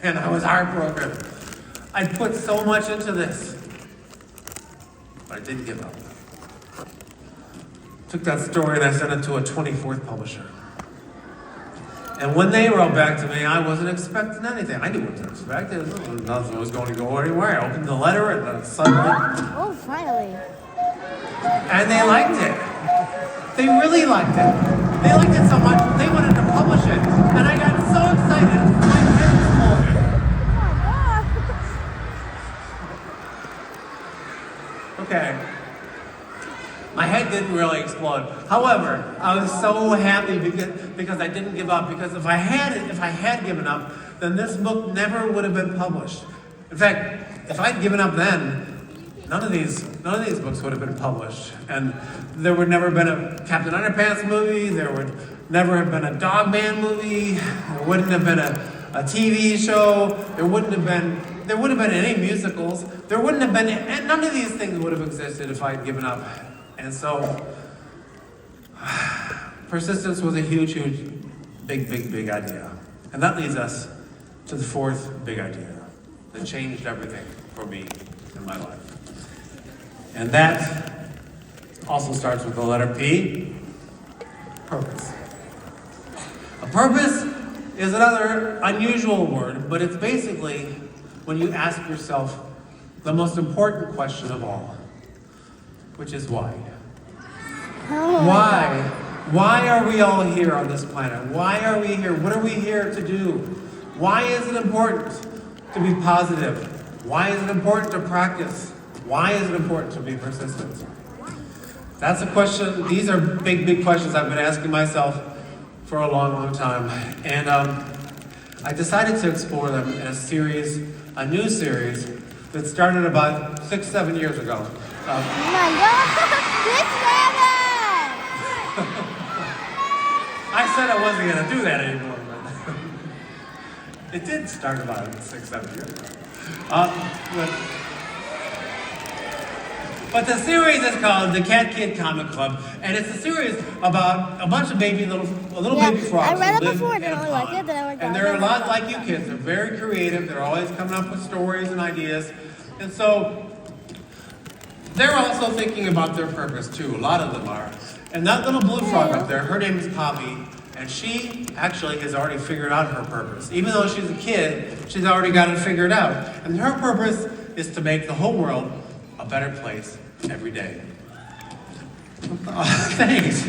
And I was heartbroken. I put so much into this, but I didn't give up. Took that story and I sent it to a 24th publisher. And when they wrote back to me, I wasn't expecting anything. I knew what to expect. Nothing was going to go anywhere. I opened the letter and then suddenly... Oh, finally. And they liked it. They really liked it. They liked it so much, they wanted to publish it. And I got so excited, my head exploded. Okay. My head didn't really explode. However, I was so happy because I didn't give up. Because if I had given up, then this book never would have been published. In fact, if I'd given up then, none of these books would have been published. And there would never have been a Captain Underpants movie. There would never have been a Dogman movie. There wouldn't have been a TV show. There wouldn't have been any musicals. There wouldn't have been, and none of these things would have existed if I'd given up. And so, persistence was a huge, big idea. And that leads us to the fourth big idea that changed everything for me in my life. And that also starts with the letter P, purpose. A purpose is another unusual word, but it's basically when you ask yourself the most important question of all, which is why. Why? Why are we all here on this planet? Why are we here? What are we here to do? Why is it important to be positive? Why is it important to practice? Why is it important to be persistent? That's a question. These are big questions I've been asking myself for a long time. And I decided to explore them in a new series that started about 6-7 years ago. Oh my God! 6-7! I said I wasn't going to do that anymore, but it did start about 6-7 years ago. But the series is called The Cat Kid Comic Club, and it's a series about a bunch of little baby frogs. I read who it live before, in didn't a really like pond. it, then I went And down. they're a lot like you kids. They're very creative. They're always coming up with stories and ideas. And so they're also thinking about their purpose too. A lot of them are. And that little blue frog up there, her name is Poppy, and she actually has already figured out her purpose. Even though she's a kid, she's already got it figured out. And her purpose is to make the whole world a better place every day. Thanks.